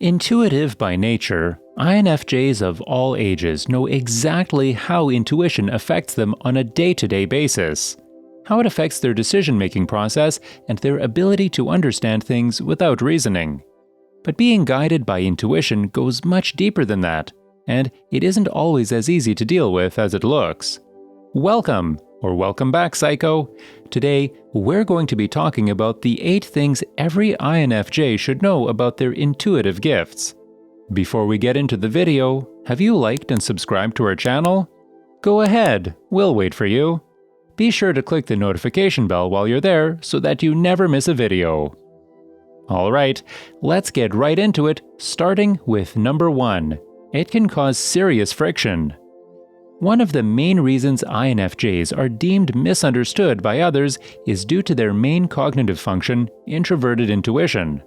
Intuitive by nature, INFJs of all ages know exactly how intuition affects them on a day-to-day basis, how it affects their decision-making process and their ability to understand things without reasoning. But being guided by intuition goes much deeper than that, and it isn't always as easy to deal with as it looks. Welcome back, Psycho! Today, we're going to be talking about the 8 things every INFJ should know about their intuitive gifts. Before we get into the video, have you liked and subscribed to our channel? Go ahead, we'll wait for you. Be sure to click the notification bell while you're there so that you never miss a video. Alright, let's get right into it, starting with number 1. It can cause serious friction. One of the main reasons INFJs are deemed misunderstood by others is due to their main cognitive function, introverted intuition.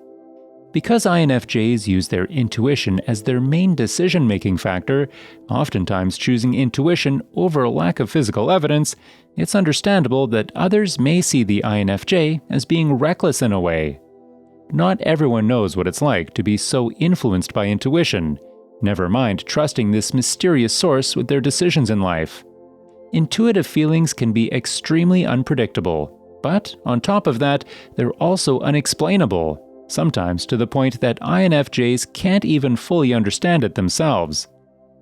Because INFJs use their intuition as their main decision-making factor, oftentimes choosing intuition over a lack of physical evidence, it's understandable that others may see the INFJ as being reckless in a way. Not everyone knows what it's like to be so influenced by intuition, never mind trusting this mysterious source with their decisions in life. Intuitive feelings can be extremely unpredictable, but on top of that, they're also unexplainable, sometimes to the point that INFJs can't even fully understand it themselves.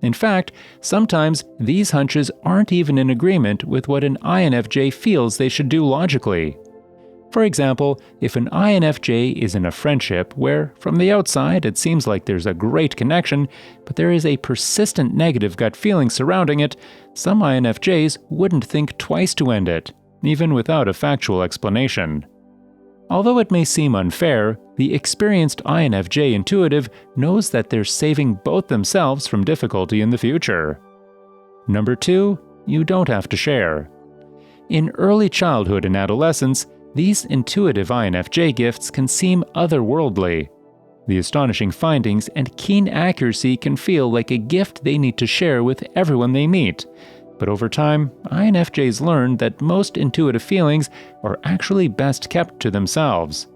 In fact, sometimes these hunches aren't even in agreement with what an INFJ feels they should do logically. For example, if an INFJ is in a friendship where, from the outside, it seems like there's a great connection, but there is a persistent negative gut feeling surrounding it, some INFJs wouldn't think twice to end it, even without a factual explanation. Although it may seem unfair, the experienced INFJ intuitive knows that they're saving both themselves from difficulty in the future. Number 2. You don't have to share. In early childhood and adolescence, these intuitive INFJ gifts can seem otherworldly. The astonishing findings and keen accuracy can feel like a gift they need to share with everyone they meet. But over time, INFJs learn that most intuitive feelings are actually best kept to themselves.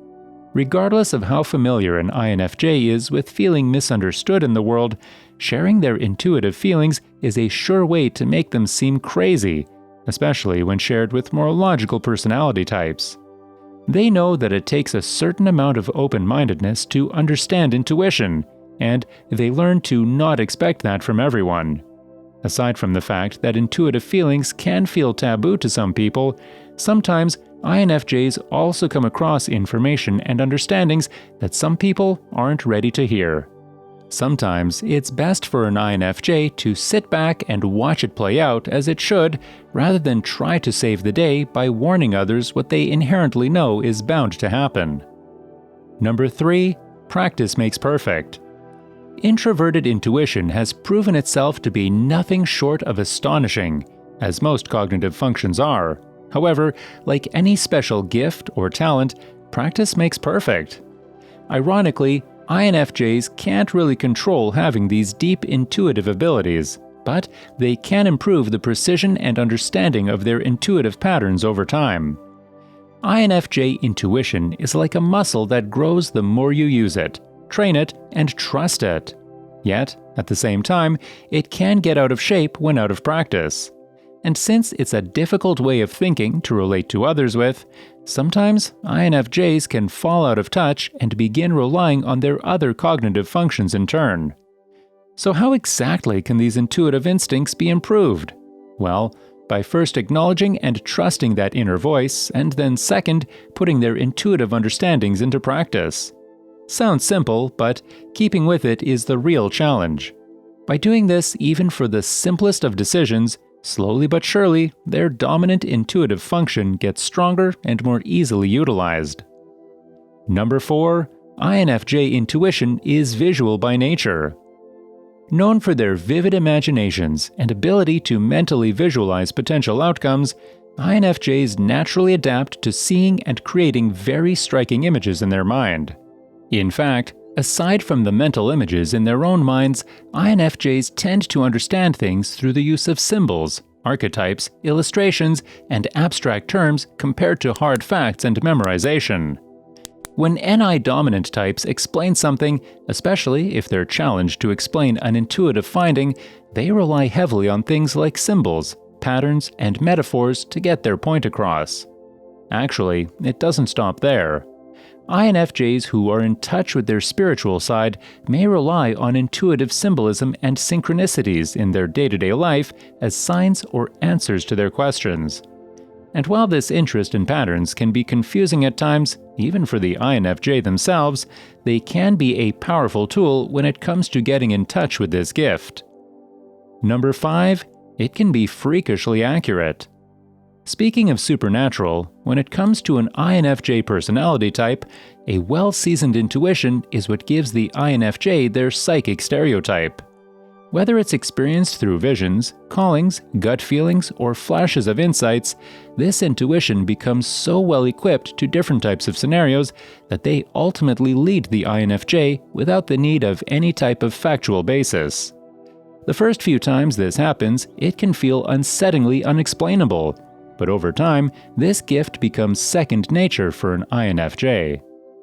Regardless of how familiar an INFJ is with feeling misunderstood in the world, sharing their intuitive feelings is a sure way to make them seem crazy, especially when shared with more logical personality types. They know that it takes a certain amount of open-mindedness to understand intuition, and they learn to not expect that from everyone. Aside from the fact that intuitive feelings can feel taboo to some people, sometimes INFJs also come across information and understandings that some people aren't ready to hear. Sometimes it's best for an INFJ to sit back and watch it play out as it should, rather than try to save the day by warning others what they inherently know is bound to happen. Number 3. Practice makes perfect. Introverted intuition has proven itself to be nothing short of astonishing, as most cognitive functions are. However, like any special gift or talent, practice makes perfect. Ironically, INFJs can't really control having these deep intuitive abilities, but they can improve the precision and understanding of their intuitive patterns over time. INFJ intuition is like a muscle that grows the more you use it, train it, and trust it. Yet, at the same time, it can get out of shape when out of practice. And since it's a difficult way of thinking to relate to others with, sometimes INFJs can fall out of touch and begin relying on their other cognitive functions in turn. So how exactly can these intuitive instincts be improved? Well, by first acknowledging and trusting that inner voice, and then second, putting their intuitive understandings into practice. Sounds simple, but keeping with it is the real challenge. By doing this even for the simplest of decisions, slowly but surely, their dominant intuitive function gets stronger and more easily utilized. Number 4. INFJ intuition is visual by nature. Known for their vivid imaginations and ability to mentally visualize potential outcomes, INFJs naturally adapt to seeing and creating very striking images in their mind. In fact, aside from the mental images in their own minds, INFJs tend to understand things through the use of symbols, archetypes, illustrations, and abstract terms compared to hard facts and memorization. When Ni dominant types explain something, especially if they're challenged to explain an intuitive finding, they rely heavily on things like symbols, patterns, and metaphors to get their point across. Actually, it doesn't stop there. INFJs who are in touch with their spiritual side may rely on intuitive symbolism and synchronicities in their day-to-day life as signs or answers to their questions. And while this interest in patterns can be confusing at times, even for the INFJ themselves, they can be a powerful tool when it comes to getting in touch with this gift. Number 5. It can be freakishly accurate. Speaking of supernatural, when it comes to an INFJ personality type, a well-seasoned intuition is what gives the INFJ their psychic stereotype. Whether it's experienced through visions, callings, gut feelings, or flashes of insights, this intuition becomes so well equipped to different types of scenarios that they ultimately lead the INFJ without the need of any type of factual basis. The first few times this happens, it can feel unsettlingly unexplainable, but over time, this gift becomes second nature for an INFJ.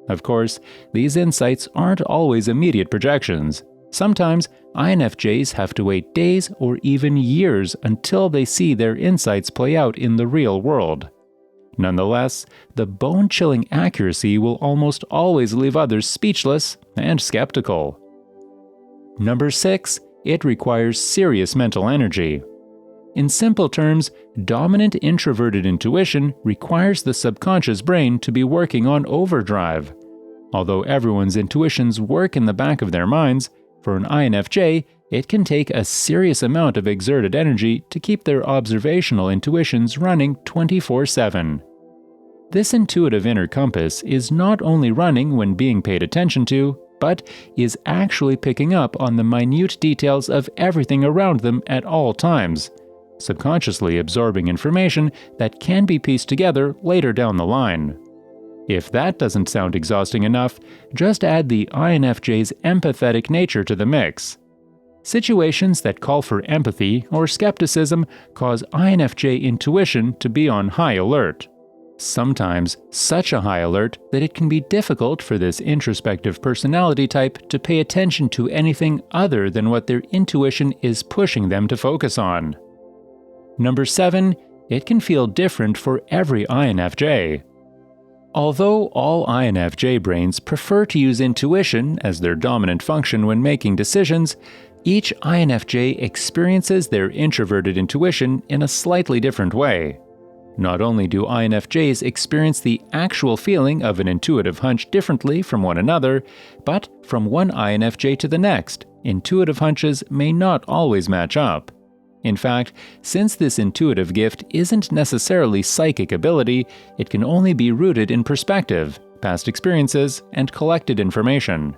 Of course, these insights aren't always immediate projections. Sometimes, INFJs have to wait days or even years until they see their insights play out in the real world. Nonetheless, the bone-chilling accuracy will almost always leave others speechless and skeptical. Number 6. It requires serious mental energy. In simple terms, dominant introverted intuition requires the subconscious brain to be working on overdrive. Although everyone's intuitions work in the back of their minds, for an INFJ, it can take a serious amount of exerted energy to keep their observational intuitions running 24/7. This intuitive inner compass is not only running when being paid attention to, but is actually picking up on the minute details of everything around them at all times, subconsciously absorbing information that can be pieced together later down the line. If that doesn't sound exhausting enough, just add the INFJ's empathetic nature to the mix. Situations that call for empathy or skepticism cause INFJ intuition to be on high alert. Sometimes such a high alert that it can be difficult for this introspective personality type to pay attention to anything other than what their intuition is pushing them to focus on. Number 7. It can feel different for every INFJ. Although all INFJ brains prefer to use intuition as their dominant function when making decisions, each INFJ experiences their introverted intuition in a slightly different way. Not only do INFJs experience the actual feeling of an intuitive hunch differently from one another, but from one INFJ to the next, intuitive hunches may not always match up. In fact, since this intuitive gift isn't necessarily psychic ability, it can only be rooted in perspective, past experiences, and collected information.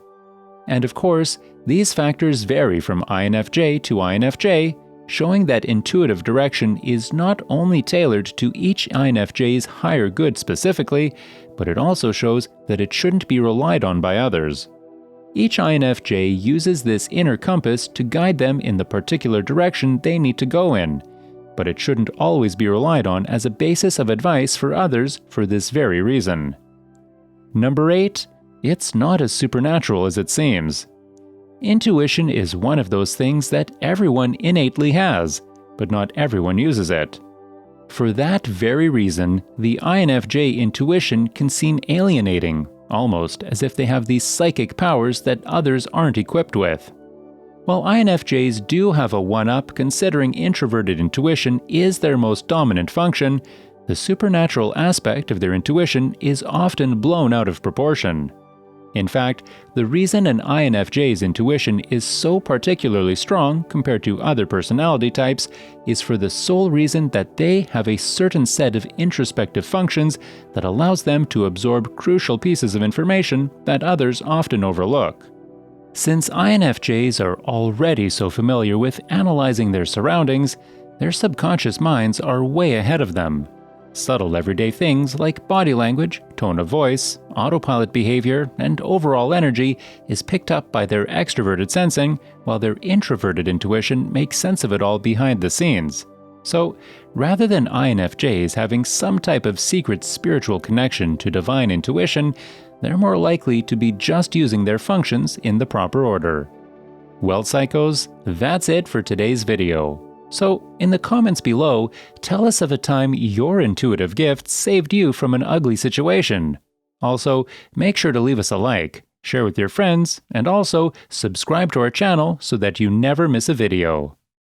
And of course, these factors vary from INFJ to INFJ, showing that intuitive direction is not only tailored to each INFJ's higher good specifically, but it also shows that it shouldn't be relied on by others. Each INFJ uses this inner compass to guide them in the particular direction they need to go in, but it shouldn't always be relied on as a basis of advice for others for this very reason. Number 8. It's not as supernatural as it seems. Intuition is one of those things that everyone innately has, but not everyone uses it. For that very reason, the INFJ intuition can seem alienating, almost as if they have these psychic powers that others aren't equipped with. While INFJs do have a one-up considering introverted intuition is their most dominant function, the supernatural aspect of their intuition is often blown out of proportion. In fact, the reason an INFJ's intuition is so particularly strong compared to other personality types is for the sole reason that they have a certain set of introspective functions that allows them to absorb crucial pieces of information that others often overlook. Since INFJs are already so familiar with analyzing their surroundings, their subconscious minds are way ahead of them. Subtle everyday things like body language, tone of voice, autopilot behavior, and overall energy is picked up by their extroverted sensing, while their introverted intuition makes sense of it all behind the scenes. So, rather than INFJs having some type of secret spiritual connection to divine intuition, they're more likely to be just using their functions in the proper order. Well, psychos, that's it for today's video. So, in the comments below, tell us of a time your intuitive gift saved you from an ugly situation. Also, make sure to leave us a like, share with your friends, and also subscribe to our channel so that you never miss a video.